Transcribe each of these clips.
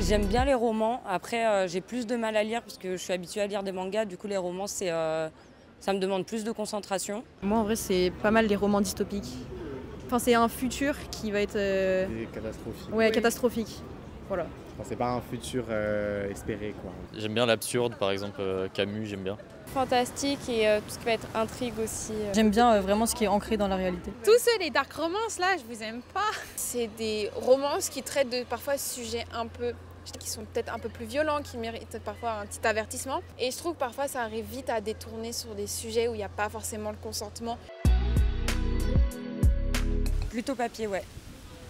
J'aime bien les romans. Après, j'ai plus de mal à lire parce que je suis habituée à lire des mangas. Du coup, les romans, ça me demande plus de concentration. Moi, en vrai, c'est pas mal les romans dystopiques. Enfin, c'est un futur qui va être Catastrophique. ouais, catastrophique. Voilà. Enfin, c'est pas un futur espéré, quoi. J'aime bien l'absurde, par exemple Camus, j'aime bien. Fantastique et tout ce qui va être intrigue aussi. J'aime bien vraiment ce qui est ancré dans la réalité. Tous les dark romances là, je vous aime pas. C'est des romances qui traitent de parfois sujets un peu qui sont peut-être un peu plus violents, qui méritent parfois un petit avertissement. Et je trouve que parfois ça arrive vite à détourner sur des sujets où il n'y a pas forcément le consentement. Plutôt papier, ouais.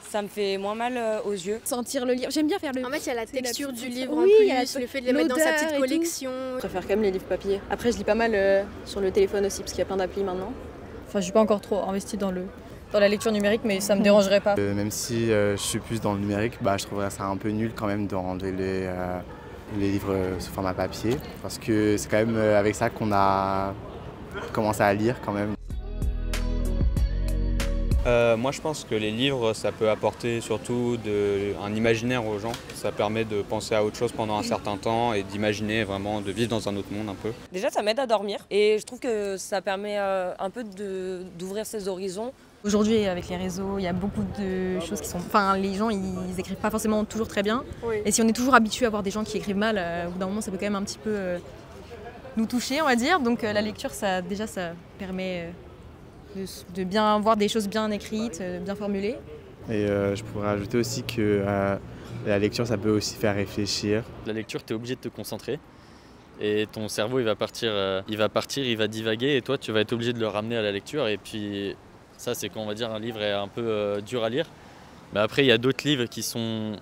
Ça me fait moins mal aux yeux. Sentir le livre, j'aime bien faire le... En fait, il y a la texture du livre oui, en plus, le fait de les mettre dans sa petite collection. Je préfère quand même les livres papier. Après, je lis pas mal sur le téléphone aussi, parce qu'il y a plein d'applis maintenant. Enfin, je suis pas encore trop investie dans la lecture numérique, mais ça me dérangerait pas. Même si je suis plus dans le numérique, je trouverais ça un peu nul quand même d'enlever les livres sous format papier. Parce que c'est quand même avec ça qu'on a commencé à lire quand même. Moi je pense que les livres ça peut apporter surtout un imaginaire aux gens. Ça permet de penser à autre chose pendant un certain temps et d'imaginer vraiment, de vivre dans un autre monde un peu. Déjà ça m'aide à dormir et je trouve que ça permet un peu d'ouvrir ses horizons. Aujourd'hui avec les réseaux, il y a beaucoup de choses qui sont... Enfin les gens ils écrivent pas forcément toujours très bien. Oui. Et si on est toujours habitué à voir des gens qui écrivent mal, au bout d'un moment ça peut quand même un petit peu nous toucher on va dire. Donc la lecture ça permet... de bien voir des choses bien écrites, bien formulées. Et je pourrais ajouter aussi que la lecture, ça peut aussi faire réfléchir. La lecture, tu es obligé de te concentrer et ton cerveau, il va partir, il va divaguer et toi, tu vas être obligé de le ramener à la lecture. Et puis ça, c'est quand on va dire un livre est un peu dur à lire. Mais après, il y a d'autres livres qui sont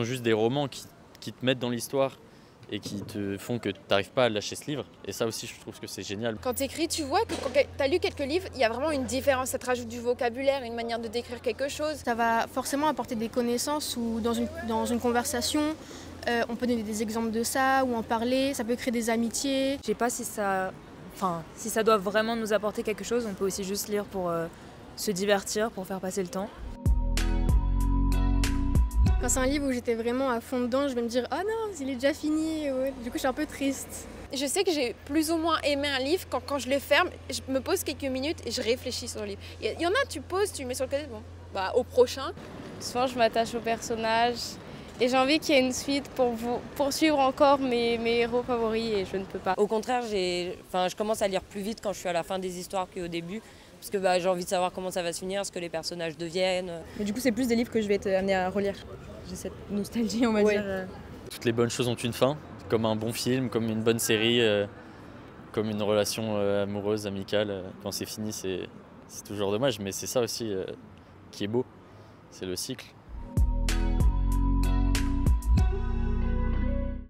juste des romans qui te mettent dans l'histoire et qui te font que tu n'arrives pas à lâcher ce livre. Et ça aussi, je trouve que c'est génial. Quand tu écris, tu vois que quand tu as lu quelques livres, il y a vraiment une différence. Ça te rajoute du vocabulaire, une manière de décrire quelque chose. Ça va forcément apporter des connaissances ou dans une conversation, on peut donner des exemples de ça ou en parler. Ça peut créer des amitiés. Je sais pas si ça doit vraiment nous apporter quelque chose. On peut aussi juste lire pour se divertir, pour faire passer le temps. Quand c'est un livre où j'étais vraiment à fond dedans, je vais me dire « Ah non, il est déjà fini ouais. ». Du coup, je suis un peu triste. Je sais que j'ai plus ou moins aimé un livre quand je le ferme, je me pose quelques minutes et je réfléchis sur le livre. Il y en a, tu poses, tu le mets sur le côté, au prochain. Souvent, je m'attache au personnage et j'ai envie qu'il y ait une suite pour poursuivre encore mes héros favoris et je ne peux pas. Au contraire, je commence à lire plus vite quand je suis à la fin des histoires qu'au début. Parce que j'ai envie de savoir comment ça va se finir, ce que les personnages deviennent. Mais du coup, c'est plus des livres que je vais être amenée à relire. J'ai cette nostalgie, on va dire. Toutes les bonnes choses ont une fin, comme un bon film, comme une bonne série, comme une relation amoureuse, amicale. Quand c'est fini, c'est toujours dommage, mais c'est ça aussi qui est beau, c'est le cycle.